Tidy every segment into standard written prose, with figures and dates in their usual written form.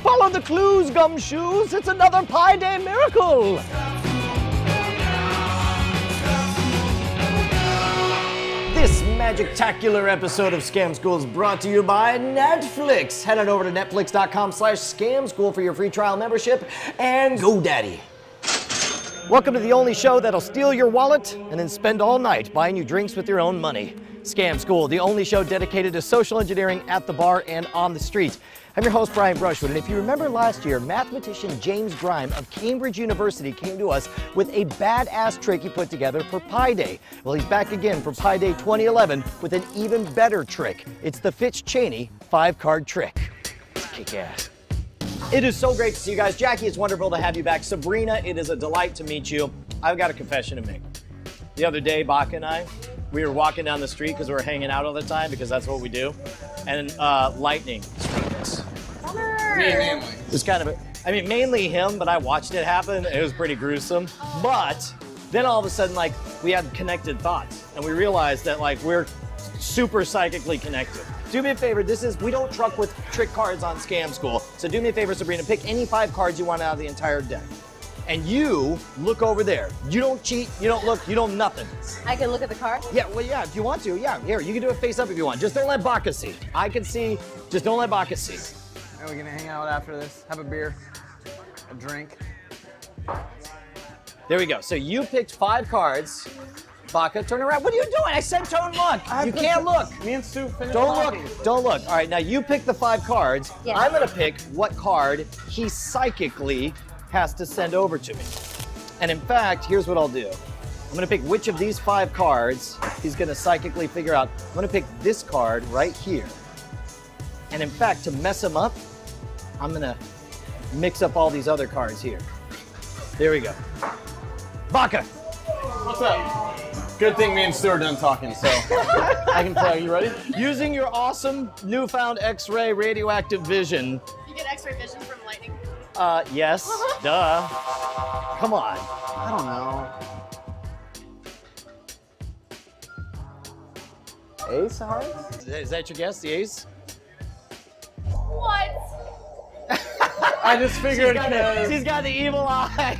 Follow the clues, Gumshoes. It's another Pi Day miracle. This magic-tacular episode of Scam School is brought to you by Netflix. Head on over to netflix.com/scamschool for your free trial membership and GoDaddy. Welcome to the only show that'll steal your wallet and then spend all night buying you drinks with your own money. Scam School, the only show dedicated to social engineering at the bar and on the street. I'm your host, Brian Brushwood, and if you remember last year, mathematician James Grime of Cambridge University came to us with a badass trick he put together for Pi Day. Well, he's back again for Pi Day 2011 with an even better trick. It's the Fitch-Cheney 5-card trick. It's kick-ass. It is so great to see you guys. Jackie, it's wonderful to have you back. Sabrina, it is a delight to meet you. I've got a confession to make. The other day, Baca and I, we were walking down the street because we were hanging out all the time because that's what we do. And lightning struck us. Me and Emily. It was kind of mainly him, but I watched it happen. It was pretty gruesome. But then all of a sudden, like, we had connected thoughts. And we realized that, like, we're super psychically connected. Do me a favor, we don't truck with trick cards on Scam School. So do me a favor, Sabrina, pick any 5 cards you want out of the entire deck. And you look over there. You don't cheat, you don't look, you don't nothing. I can look at the card? Yeah, well, yeah, if you want to, yeah. Here, you can do it face up if you want. Just don't let Baca see. I can see, just don't let Baca see. Are we gonna hang out after this? Have a beer, a drink? There we go. So you picked 5 cards. Baca, turn around. What are you doing? I said don't look. You can't look. Me and Stu finished Don't talking. look. Don't look. All right, now you pick the 5 cards. Yeah. I'm gonna pick what card he psychically has to send over to me. And in fact, here's what I'll do. I'm gonna pick which of these 5 cards he's gonna psychically figure out. I'm gonna pick this card right here. And in fact, to mess him up, I'm gonna mix up all these other cards here. There we go. Baca. What's up? Good thing me and Stu are done talking, so I can play. Are you ready? Using your awesome newfound X-ray radioactive vision. You get X-ray vision from lightning. Yes, duh. Come on. I don't know. Ace of Hearts? Is that your guess, the ace? What? I just figured She's got the evil eye.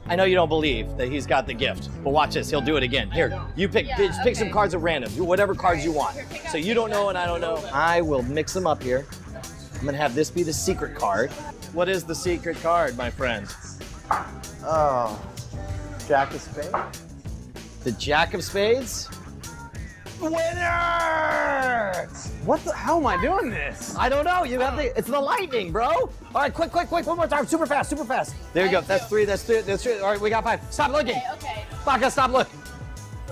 I know you don't believe that he's got the gift, but watch this. He'll do it again. Here, you pick. Yeah, Just pick some okay. cards at random. Do whatever cards you want. So you don't know and I don't know. I will mix them up here. I'm gonna have this be the secret card. What is the secret card, my friend? Oh, Jack of Spades? The Jack of Spades? Winner! What the? How am I doing this? I don't know. You have it's the lightning, bro. All right, quick, one more time. Super fast. There you go. That's 3. That's 2. All right, we got 5. Stop looking. Okay. Baca, stop look.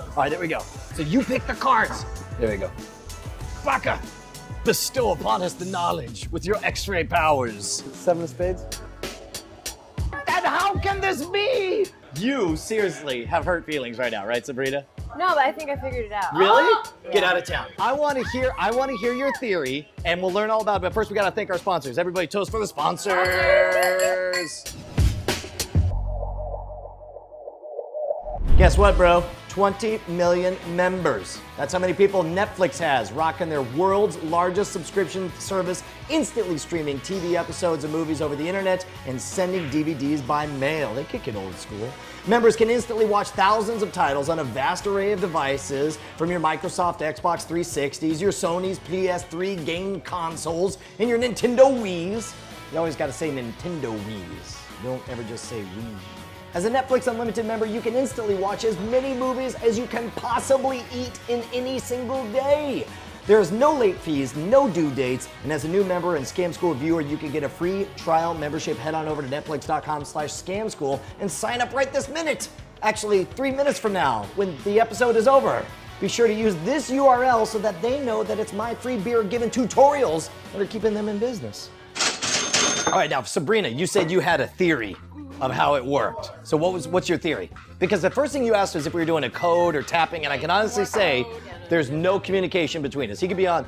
All right, there we go. So you pick the cards. There we go. Baca, bestow upon us the knowledge with your X-ray powers. 7 of Spades? And how can this be? You seriously have hurt feelings right now, right, Sabrina? No, but I think I figured it out. Really? Yeah. Get out of town. I want to hear your theory, and we'll learn all about it. But first, we got to thank our sponsors. Everybody, toast for the sponsors. Guess what, bro? 20 million members. That's how many people Netflix has, rocking their world's largest subscription service, instantly streaming TV episodes of movies over the internet and sending DVDs by mail. They kick it old school. Members can instantly watch thousands of titles on a vast array of devices, from your Microsoft Xbox 360s, your Sony's PS3 game consoles, and your Nintendo Wiis. You always gotta say Nintendo Wiis. Don't ever just say Wii. As a Netflix Unlimited member, you can instantly watch as many movies as you can possibly eat in any single day. There's no late fees, no due dates, and as a new member and Scam School viewer, you can get a free trial membership. Head on over to netflix.com/scamschool and sign up right this minute. Actually, 3 minutes from now, when the episode is over. Be sure to use this URL so that they know that it's my free beer given tutorials that are keeping them in business. All right, now, Sabrina, you said you had a theory of how it worked. So what's your theory? Because the first thing you asked was if we were doing a code or tapping, and I can honestly say there's no communication between us. He could be on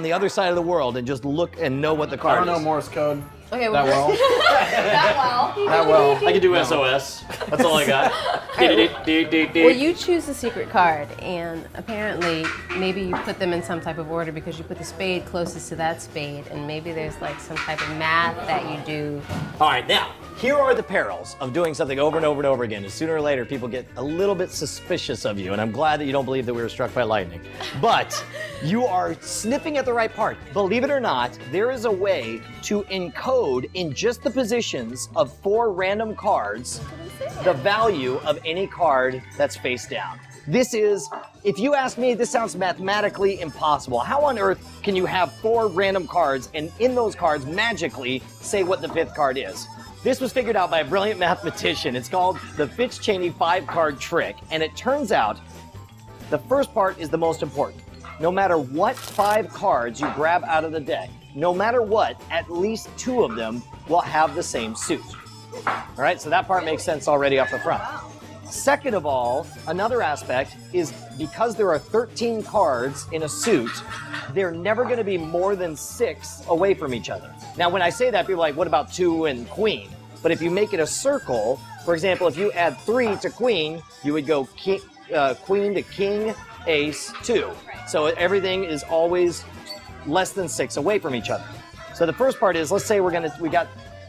the other side of the world and just look and know what the card I is. don't know Morse code. Okay, That well? that well. That well. I can do SOS. That's all I got. Well, you choose the secret card, and apparently, maybe you put them in some type of order because you put the spade closest to that spade, and maybe there's like some type of math that you do. All right, now, here are the perils of doing something over and over and over again. And sooner or later, people get a little bit suspicious of you, and I'm glad that you don't believe that we were struck by lightning. But you are sniffing at the right part. Believe it or not, there is a way to encode in just the positions of 4 random cards the value of any card that's face down. This is, if you ask me, this sounds mathematically impossible. How on earth can you have 4 random cards and in those cards magically say what the 5th card is? This was figured out by a brilliant mathematician. It's called the Fitch-Cheney 5-card trick, and it turns out the first part is the most important. No matter what 5 cards you grab out of the deck, no matter what, at least 2 of them will have the same suit. All right, so that part makes sense already off the front. Second of all, another aspect is because there are 13 cards in a suit, they're never going to be more than 6 away from each other. Now, when I say that, people are like, what about 2 and queen? But if you make it a circle, for example, if you add 3 to queen, you would go queen to king, ace, 2. So everything is always less than 6 away from each other. So the first part is, let's say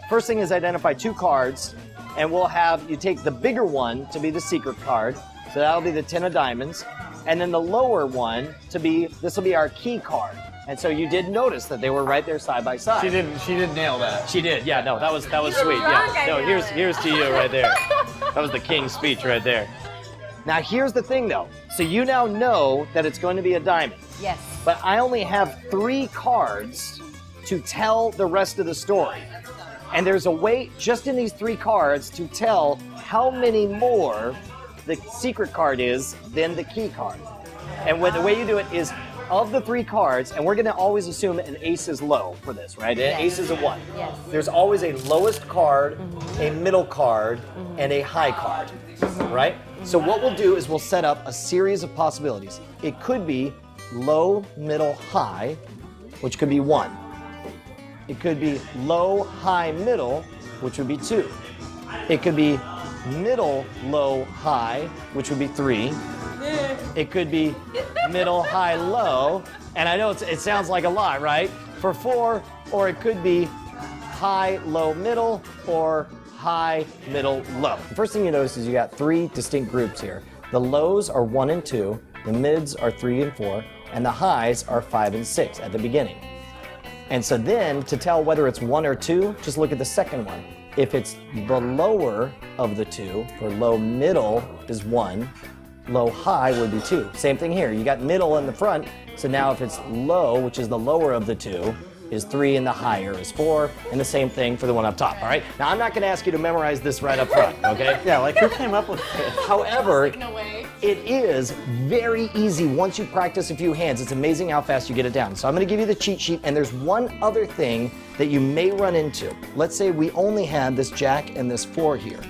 first thing is identify 2 cards, and we'll have, you take the bigger one to be the secret card, so that'll be the 10 of diamonds, and then the lower one to be, this will be our key card. And so you did notice that they were right there side by side. She did nail that. She did, yeah, no, that was sweet, yeah. No, here's to you right there. That was the king's speech right there. Now here's the thing though, so you now know that it's going to be a diamond. Yes. But I only have 3 cards to tell the rest of the story. And there's a way, just in these 3 cards, to tell how many more the secret card is than the key card. And the way you do it is, of the 3 cards, and we're going to always assume an ace is low for this, right? Yes. Ace is a 1. Yes. There's always a lowest card, a middle card, and a high card, right? So what we'll do is we'll set up a series of possibilities. It could be low, middle, high, which could be 1. It could be low, high, middle, which would be 2. It could be middle, low, high, which would be 3. It could be middle, high, low, and I know it sounds like a lot, right? For 4, or it could be high, low, middle, or high, middle, low. The first thing you notice is you got 3 distinct groups here. The lows are 1 and 2, the mids are 3 and 4, and the highs are 5 and 6 at the beginning. And so then, to tell whether it's 1 or 2, just look at the second one. If it's the lower of the 2, for low middle is 1, low high would be 2. Same thing here, you got middle in the front, so now if it's low, which is the lower of the 2, is 3 and the higher is 4, and the same thing for the one up top, all right? Now, I'm not gonna ask you to memorize this right up front, okay? Yeah, like who came up with it? However, No way. it is very easy once you practice a few hands. It's amazing how fast you get it down. So I'm gonna give you the cheat sheet, and there's one other thing that you may run into. Let's say we only had this jack and this 4 here.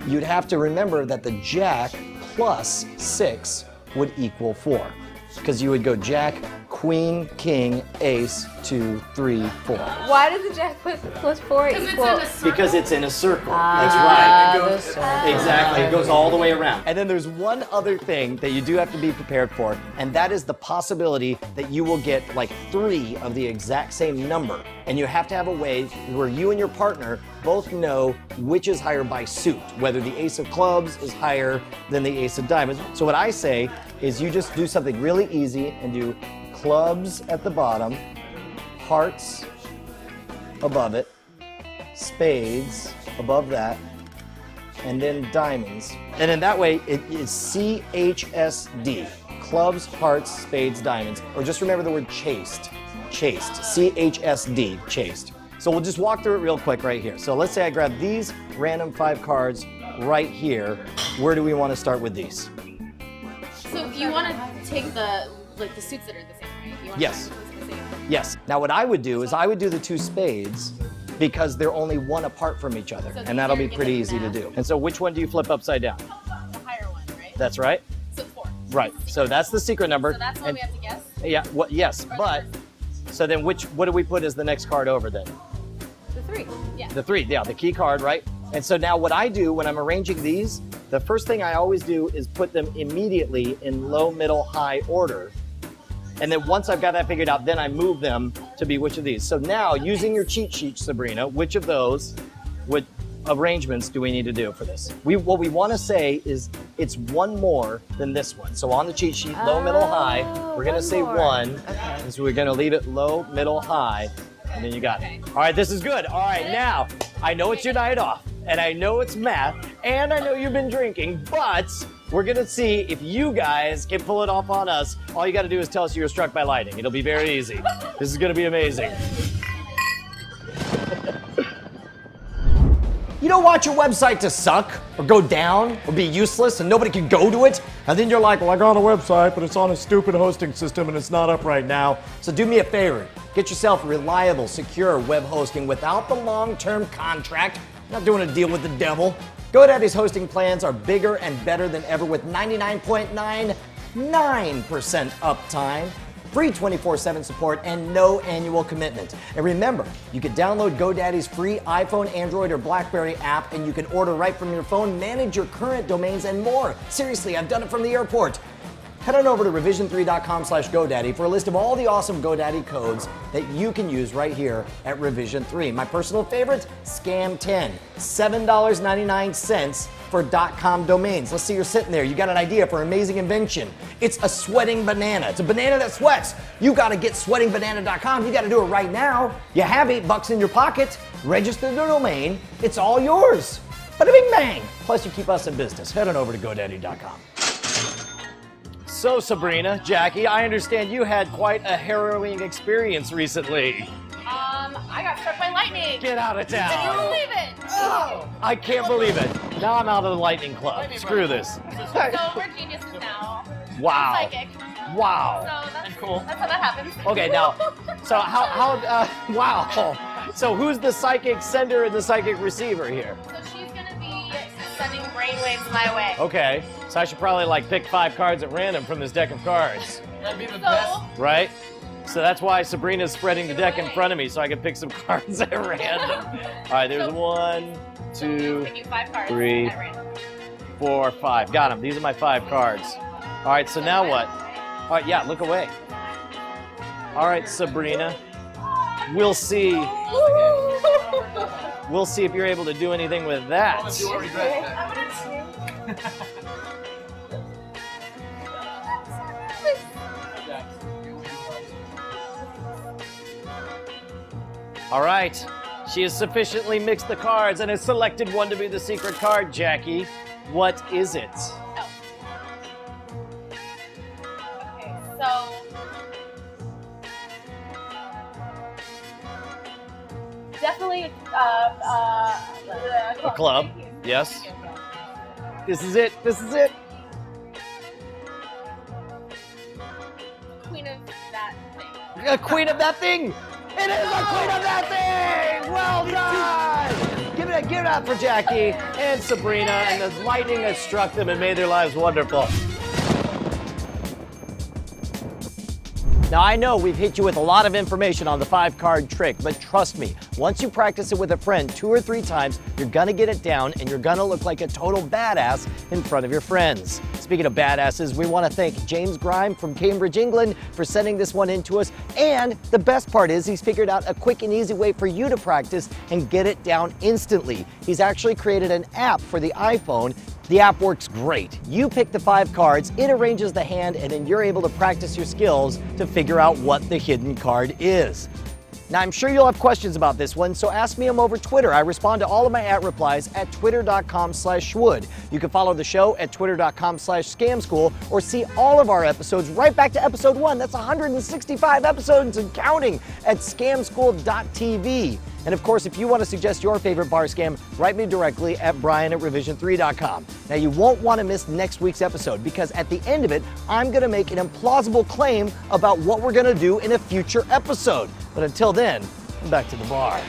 You'd have to remember that the jack plus 6 would equal 4. Because you would go jack, queen, king, ace, 2, 3, 4. Why does the jack plus 4 equal? Because it's in a circle. That's right. Exactly. It goes all the way around. And then there's one other thing that you do have to be prepared for, and that is the possibility that you will get like 3 of the exact same number. And you have to have a way where you and your partner both know which is higher by suit, whether the ace of clubs is higher than the ace of diamonds. So what I say is you just do something really easy and do clubs at the bottom, hearts above it, spades above that, and then diamonds. And in that way, it is CHSD. Clubs, hearts, spades, diamonds. Or just remember the word chaste. Chaste. CHSD. Chaste. So we'll just walk through it real quick right here. So let's say I grab these random 5 cards right here. Where do we want to start with these? So you want to take the suits that are the same, right? You want Yes. To the same. Yes. Now what I would do is I would do the 2 spades because they're only 1 apart from each other. So And that'll be you're pretty getting easy to math. do. And so which one do you flip upside down? The higher one, right? That's right. So 4. Right. So that's the secret number. So that's what we have to guess. Yeah, yes, Or the but first. so then what do we put as the next card over then? The 3. Yeah. The 3, yeah, the key card, right? And so now what I do when I'm arranging these, the first thing I always do is put them immediately in low, middle, high order. And then once I've got that figured out, then I move them to be which of these. So now, using your cheat sheet, Sabrina, which of those arrangements do we need to do for this? What we want to say is it's one more than this one. So on the cheat sheet, low, middle, high, we're going to say more. 1. Okay. And so we're going to leave it low, middle, high, and then you got it. All right, this is good. All right, now, I know it's your night off, and I know it's math, and I know you've been drinking, but we're going to see if you guys can pull it off on us. All you got to do is tell us you were struck by lightning. It'll be very easy. This is going to be amazing. You don't want your website to suck or go down or be useless and nobody can go to it. And then you're like, well, I got a website, but it's on a stupid hosting system and it's not up right now. So do me a favor. Get yourself reliable, secure web hosting without the long-term contract. Not doing a deal with the devil. GoDaddy's hosting plans are bigger and better than ever with 99.99% uptime, free 24/7 support, and no annual commitment. And remember, you can download GoDaddy's free iPhone, Android, or BlackBerry app, and you can order right from your phone, manage your current domains, and more. Seriously, I've done it from the airport. Head on over to revision3.com/GoDaddy for a list of all the awesome GoDaddy codes that you can use right here at Revision 3. My personal favorite, Scam10, $7.99 for .com domains. Let's see you're sitting there. You got an idea for an amazing invention. It's a sweating banana. It's a banana that sweats. You got to get sweatingbanana.com. You got to do it right now. You have $8 in your pocket. Register the domain. It's all yours. Bada bing bang. Plus you keep us in business. Head on over to GoDaddy.com. So Sabrina, Jackie, I understand you had quite a harrowing experience recently. I got struck by lightning. Get out of town. Can you believe it? Oh, I can't believe it. Now I'm out of the Lightning Club. Screw this. So we're geniuses now. Wow. I'm psychic. Wow. So that's cool. That's how that happens. Okay, now, so wow. So who's the psychic sender and the psychic receiver here? So she's gonna be sending brainwaves my way. Okay, so I should probably like pick 5 cards at random from this deck of cards, That'd be the So best. right? So that's why Sabrina's spreading the deck in front of me so I can pick some cards at random. All right, there's 1, 2, pick you 5 cards 3, at random. 4, 5. Got them. These are my 5 cards. All right, so now what? All right, yeah, look away. All right, Sabrina. We'll see. We'll see if you're able to do anything with that. You already read that. I'm gonna All right. She has sufficiently mixed the cards and has selected one to be the secret card, Jackie. What is it? Okay, so definitely A club. Yes. This is it. This is it. Queen of that thing. A queen of that thing. It is a queen of that thing. Well done. Give it up for Jackie and Sabrina, and the lightning has struck them and made their lives wonderful. Now, I know we've hit you with a lot of information on the 5-card trick, but trust me, once you practice it with a friend 2 or 3 times, you're gonna get it down and you're gonna look like a total badass in front of your friends. Speaking of badasses, we wanna thank James Grime from Cambridge, England for sending this one in to us. And the best part is he's figured out a quick and easy way for you to practice and get it down instantly. He's actually created an app for the iPhone. The app works great. You pick the 5 cards, it arranges the hand, and then you're able to practice your skills to figure out what the hidden card is. Now, I'm sure you'll have questions about this one, so ask me them over Twitter. I respond to all of my @replies at twitter.com/schwood. You can follow the show at twitter.com/scamschool or see all of our episodes right back to episode 1. That's 165 episodes and counting at scamschool.tv. And of course, if you want to suggest your favorite bar scam, write me directly at brian@revision3.com. Now, you won't want to miss next week's episode because at the end of it, I'm going to make an implausible claim about what we're going to do in a future episode. But until then, back to the bar.